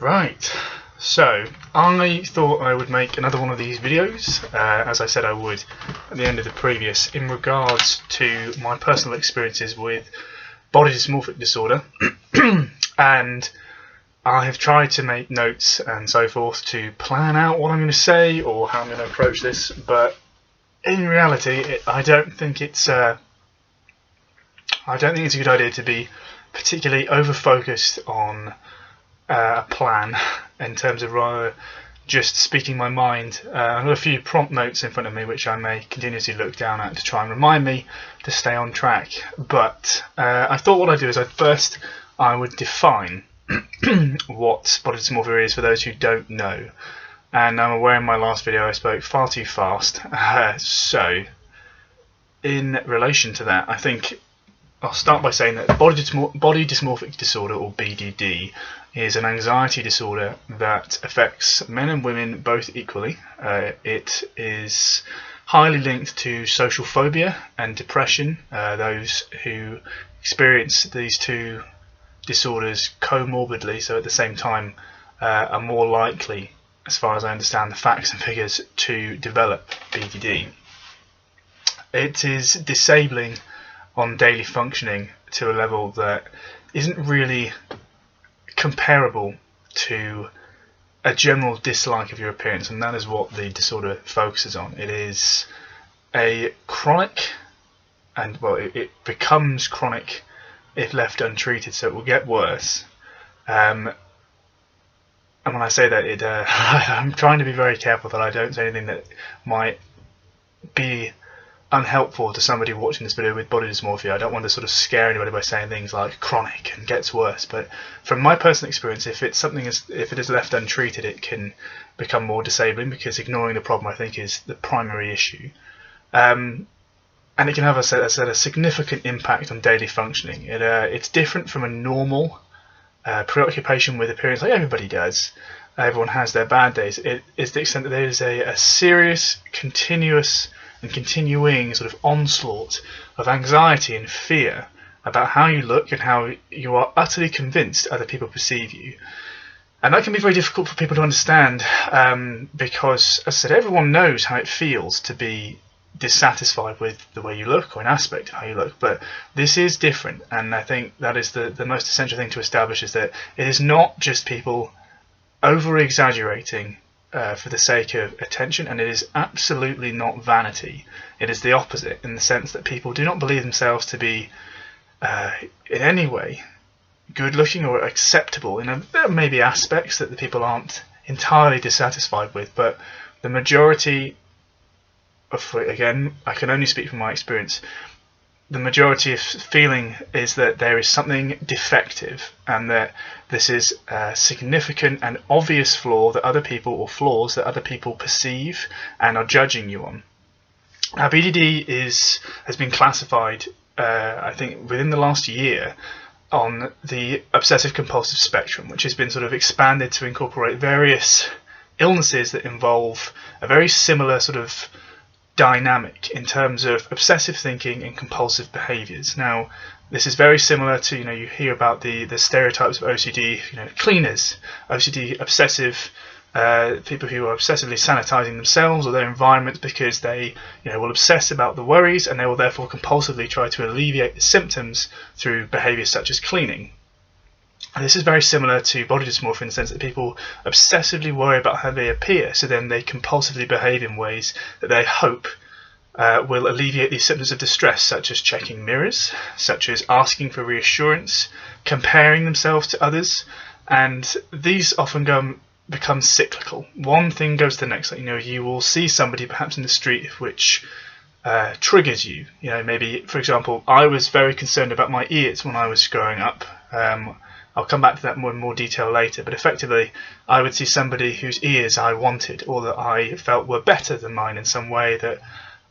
Right, so I thought I would make another one of these videos, as I said I would at the end of the previous, in regards to my personal experiences with body dysmorphic disorder. And I have tried to make notes and so forth to plan out what I'm going to say or how I'm going to approach this, but in reality I don't think it's a good idea to be particularly over-focused on a plan in terms of rather just speaking my mind. I've got a few prompt notes in front of me which I may continuously look down at to try and remind me to stay on track, but I thought what I'd do is I would define what body dysmorphia is for those who don't know. And I'm aware in my last video I spoke far too fast, so in relation to that I think I'll start by saying that body dysmorphic disorder, or BDD, is an anxiety disorder that affects men and women both equally. It is highly linked to social phobia and depression. Those who experience these two disorders comorbidly, so at the same time, are more likely, as far as I understand the facts and figures, to develop BDD. It is disabling on daily functioning to a level that isn't really comparable to a general dislike of your appearance, and that is what the disorder focuses on. It is a chronic, and well, it becomes chronic if left untreated, so it will get worse. And when I say that, I'm trying to be very careful that I don't say anything that might be unhelpful to somebody watching this video with body dysmorphia. I don't want to sort of scare anybody by saying things like chronic and gets worse, but from my personal experience, if it is left untreated, it can become more disabling, because ignoring the problem, I think, is the primary issue. And it can have, as I said, a significant impact on daily functioning. It's different from a normal preoccupation with appearance, like everybody does. Everyone has their bad days. It is the extent that there is a serious, continuous and continuing sort of onslaught of anxiety and fear about how you look and how you are utterly convinced other people perceive you. And that can be very difficult for people to understand, because, as I said, everyone knows how it feels to be dissatisfied with the way you look or an aspect of how you look, but this is different, and I think that is the most essential thing to establish, is that it is not just people over-exaggerating for the sake of attention, and it is absolutely not vanity. It is the opposite, in the sense that people do not believe themselves to be in any way good looking or acceptable. There may be aspects that the people aren't entirely dissatisfied with, but the majority of, again, I can only speak from my experience, the majority of feeling is that there is something defective, and that this is a significant and obvious flaw that other people, or flaws that other people perceive and are judging you on. Now, BDD has been classified, I think, within the last year on the obsessive compulsive spectrum, which has been sort of expanded to incorporate various illnesses that involve a very similar sort of dynamic in terms of obsessive thinking and compulsive behaviours. Now, this is very similar to, you hear about the stereotypes of OCD, cleaners, OCD obsessive, people who are obsessively sanitising themselves or their environment because they, will obsess about the worries, and they will therefore compulsively try to alleviate the symptoms through behaviours such as cleaning. And this is very similar to body dysmorphia in the sense that people obsessively worry about how they appear, so then they compulsively behave in ways that they hope will alleviate these symptoms of distress, such as checking mirrors, such as asking for reassurance, comparing themselves to others, and these often become cyclical. One thing goes to the next. You will see somebody perhaps in the street which triggers you. Maybe, for example, I was very concerned about my ears when I was growing up. I'll come back to that in more detail later, but effectively I would see somebody whose ears I wanted, or that I felt were better than mine in some way that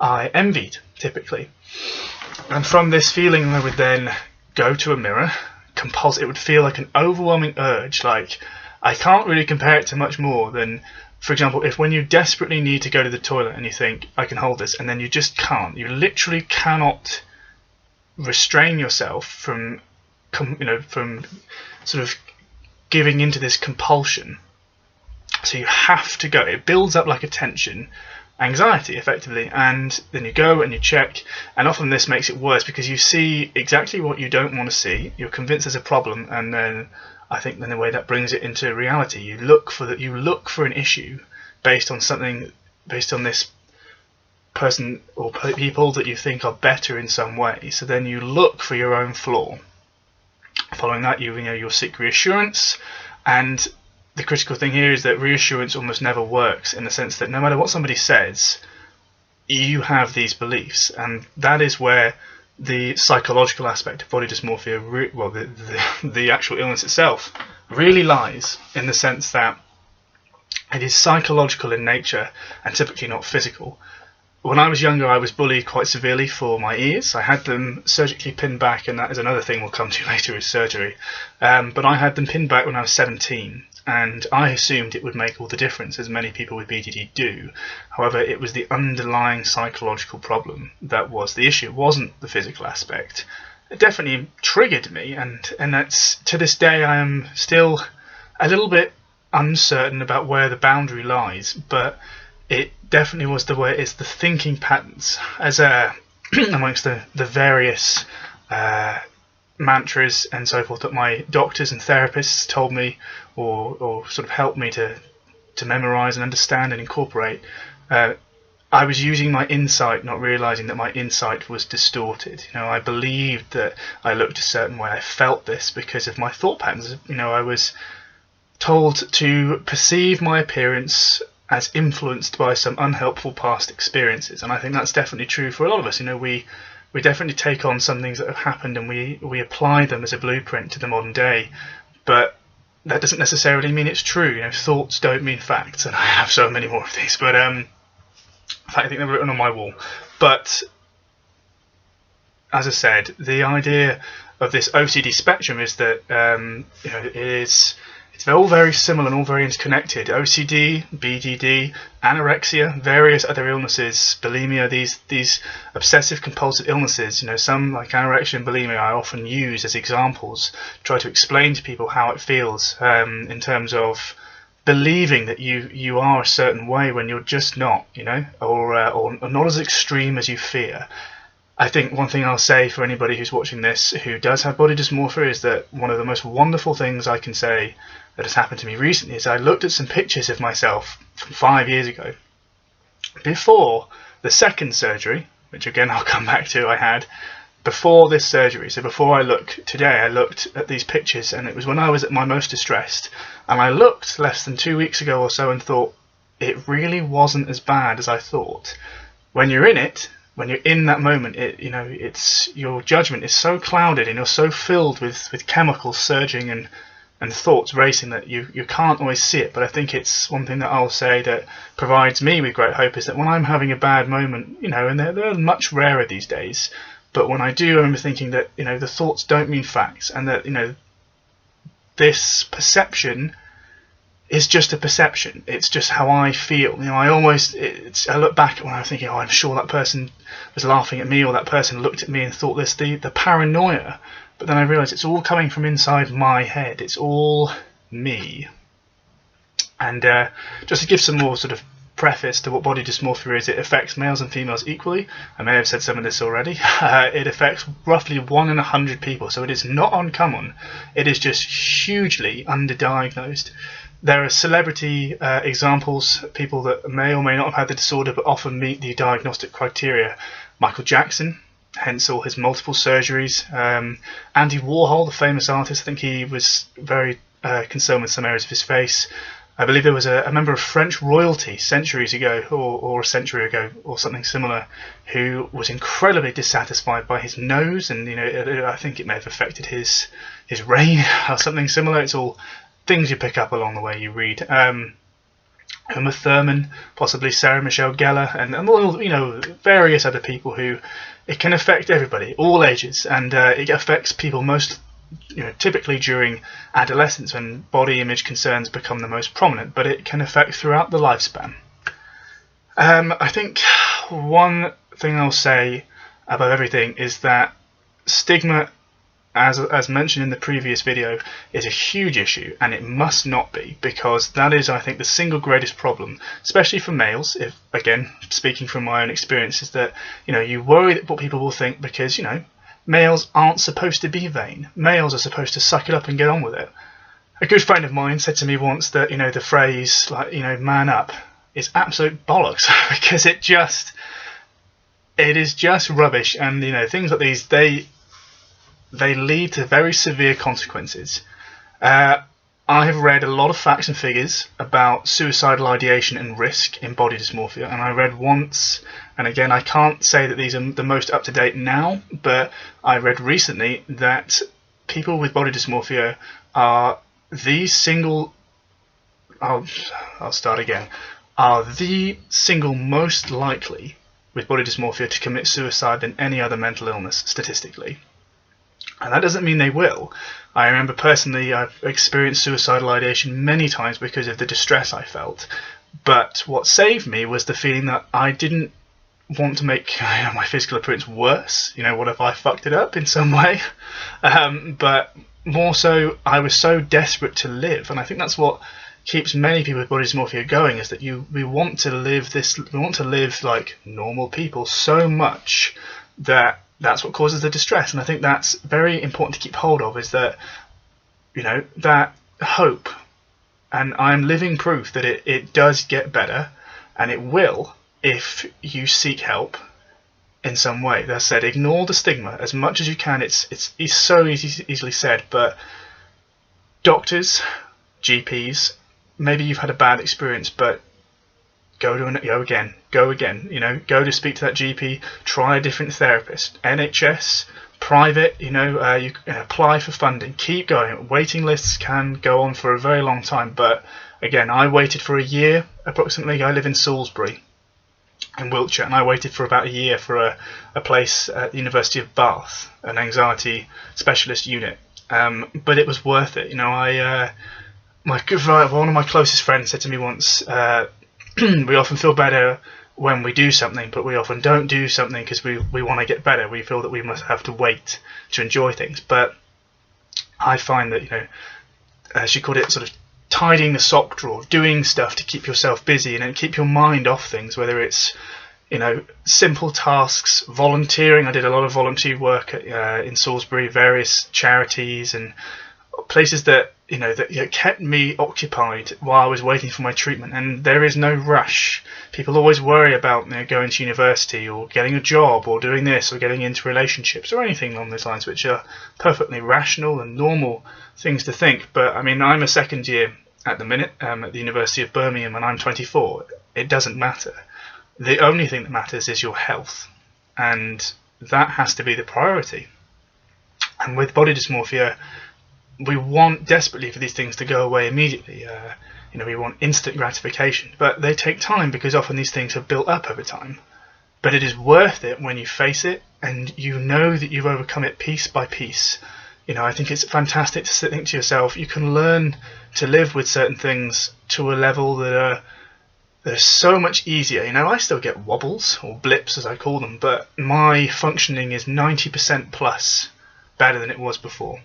I envied, typically. And from this feeling I would then go to a mirror, it would feel like an overwhelming urge, like I can't really compare it to much more than, for example, when you desperately need to go to the toilet and you think, I can hold this, and then you just can't. You literally cannot restrain yourself from sort of giving into this compulsion. So you have to go. It builds up like a tension, anxiety effectively, and then you go and you check, and often this makes it worse because you see exactly what you don't want to see. You're convinced there's a problem, and then I think then the way that brings it into reality, you look for an issue based on this person or people that you think are better in some way. So then you look for your own flaw. Following that, you'll seek reassurance, and the critical thing here is that reassurance almost never works, in the sense that no matter what somebody says, you have these beliefs, and that is where the psychological aspect of body dysmorphia, the actual illness itself, really lies, in the sense that it is psychological in nature and typically not physical. When I was younger, I was bullied quite severely for my ears. I had them surgically pinned back, and that is another thing we'll come to later, is surgery. But I had them pinned back when I was 17, and I assumed it would make all the difference, as many people with BDD do. However, it was the underlying psychological problem that was the issue. It wasn't the physical aspect. It definitely triggered me, and that's, to this day, I am still a little bit uncertain about where the boundary lies, but it definitely was the way. It's the thinking patterns, as amongst the various mantras and so forth that my doctors and therapists told me, or sort of helped me to memorize and understand and incorporate. I was using my insight, not realizing that my insight was distorted. I believed that I looked a certain way. I felt this because of my thought patterns. I was told to perceive my appearance as influenced by some unhelpful past experiences, and I think that's definitely true for a lot of us. We definitely take on some things that have happened, and we apply them as a blueprint to the modern day, but that doesn't necessarily mean it's true. Thoughts don't mean facts, and I have so many more of these, but in fact I think they're written on my wall. But as I said, the idea of this OCD spectrum is that it's all very similar and all very interconnected. OCD, BDD, anorexia, various other illnesses, bulimia, these obsessive compulsive illnesses. Some like anorexia and bulimia I often use as examples, try to explain to people how it feels in terms of believing that you are a certain way when you're just not, or not as extreme as you fear. I think one thing I'll say for anybody who's watching this who does have body dysmorphia is that one of the most wonderful things I can say that has happened to me recently is I looked at some pictures of myself from 5 years ago, before the second surgery, which again I'll come back to. I had before this surgery. So before I looked at these pictures, and it was when I was at my most distressed, and I looked less than 2 weeks ago or so and thought it really wasn't as bad as I thought. When you're in it, when you're in that moment, it's your judgment is so clouded and you're so filled with chemicals surging and thoughts racing that you can't always see it. But I think it's one thing that I'll say that provides me with great hope is that when I'm having a bad moment, and they're much rarer these days, but when I do, I remember thinking that the thoughts don't mean facts, and that this perception is just a perception. It's just how I feel. I look back when I'm thinking, I'm sure that person was laughing at me, or that person looked at me and thought this, the paranoia. But then I realised it's all coming from inside my head. It's all me. And just to give some more sort of preface to what body dysmorphia is, it affects males and females equally. I may have said some of this already. It affects roughly 1 in 100 people, so it is not uncommon. It is just hugely underdiagnosed. There are celebrity examples, people that may or may not have had the disorder but often meet the diagnostic criteria. Michael Jackson, hence all his multiple surgeries. Andy Warhol, the famous artist, I think he was very concerned with some areas of his face. I believe there was a member of French royalty centuries ago, or a century ago, or something similar, who was incredibly dissatisfied by his nose, and I think it may have affected his reign or something similar. It's all things you pick up along the way you read. Uma Thurman, possibly Sarah Michelle Gellar, and various other people who it can affect everybody, all ages, and it affects people most typically during adolescence when body image concerns become the most prominent, but it can affect throughout the lifespan. I think one thing I'll say above everything is that stigma as mentioned in the previous video, is a huge issue, and it must not be, because that is, I think, the single greatest problem, especially for males. If, again, speaking from my own experience, is that, you know, you worry that what people will think, because, you know, males aren't supposed to be vain. Males are supposed to suck it up and get on with it. A good friend of mine said to me once that, you know, the phrase, like, you know, man up, is absolute bollocks, because it is just rubbish. And, you know, things like these, they lead to very severe consequences. I have read a lot of facts and figures about suicidal ideation and risk in body dysmorphia, and I read once, and again, I can't say that these are the most up to date now, but I read recently that people with body dysmorphia are the single most likely with body dysmorphia to commit suicide than any other mental illness statistically. And that doesn't mean they will. I remember personally, I've experienced suicidal ideation many times because of the distress I felt. But what saved me was the feeling that I didn't want to make my physical appearance worse. You know, what if I fucked it up in some way? But more so, I was so desperate to live, and I think that's what keeps many people with body dysmorphia going, is that we want to live like normal people so much that that's what causes the distress. And I think that's very important to keep hold of, is that, you know, that hope, and I'm living proof that it does get better, and it will if you seek help in some way. That said, ignore the stigma as much as you can. It's so easily said, but doctors, GPs, maybe you've had a bad experience, but go again. You know, go to speak to that GP. Try a different therapist. NHS, private. You know, you can apply for funding. Keep going. Waiting lists can go on for a very long time. But again, I waited for a year approximately. I live in Salisbury, in Wiltshire, and I waited for about a year for a place at the University of Bath, an anxiety specialist unit. But it was worth it. You know, one of my closest friends said to me once, we often feel better when we do something, but we often don't do something because we want to get better. We feel that we must have to wait to enjoy things. But I find that, you know, she called it sort of tidying the sock drawer, doing stuff to keep yourself busy and keep your mind off things, whether it's, you know, simple tasks, volunteering. I did a lot of volunteer work in Salisbury, various charities and places that, you know, that kept me occupied while I was waiting for my treatment. And there is no rush. People always worry about, you know, going to university or getting a job or doing this or getting into relationships or anything along those lines, which are perfectly rational and normal things to think. But I mean, I'm a second year at the minute at the University of Birmingham, and I'm 24. It doesn't matter. The only thing that matters is your health, and that has to be the priority. And with body dysmorphia, we want desperately for these things to go away immediately. You know, we want instant gratification, but they take time because often these things have built up over time. But it is worth it when you face it and you know that you've overcome it piece by piece. You know, I think it's fantastic to think to yourself, you can learn to live with certain things to a level that are so much easier. You know, I still get wobbles or blips as I call them, but my functioning is 90% plus better than it was before.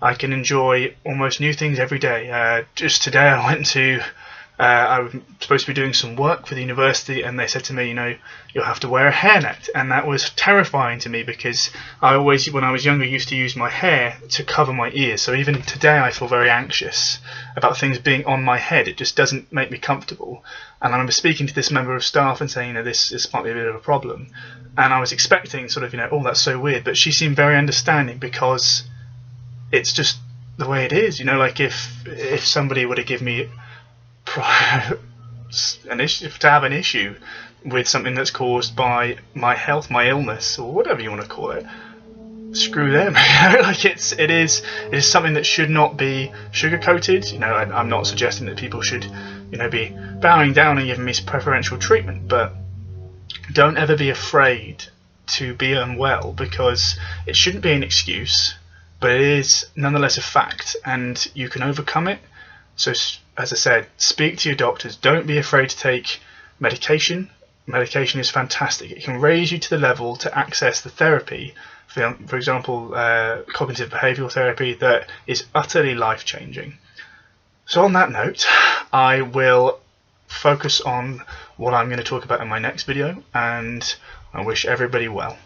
I can enjoy almost new things every day. Just today I was supposed to be doing some work for the university, and they said to me, you know, you'll have to wear a hairnet. And that was terrifying to me because I always, when I was younger, used to use my hair to cover my ears. So even today I feel very anxious about things being on my head. It just doesn't make me comfortable. And I remember speaking to this member of staff and saying, you know, this might be a bit of a problem. And I was expecting sort of, you know, oh, that's so weird. But she seemed very understanding because it's just the way it is. You know, like if somebody were to give me an issue with something that's caused by my health, my illness, or whatever you want to call it, screw them. Like it is something that should not be sugar coated. You know, I'm not suggesting that people should, you know, be bowing down and giving me preferential treatment, but don't ever be afraid to be unwell, because it shouldn't be an excuse, but it is nonetheless a fact, and you can overcome it. So, as I said, speak to your doctors. Don't be afraid to take medication. Medication is fantastic. It can raise you to the level to access the therapy for example, cognitive behavioural therapy, that is utterly life-changing. So on that note, I will focus on what I'm going to talk about in my next video, and I wish everybody well.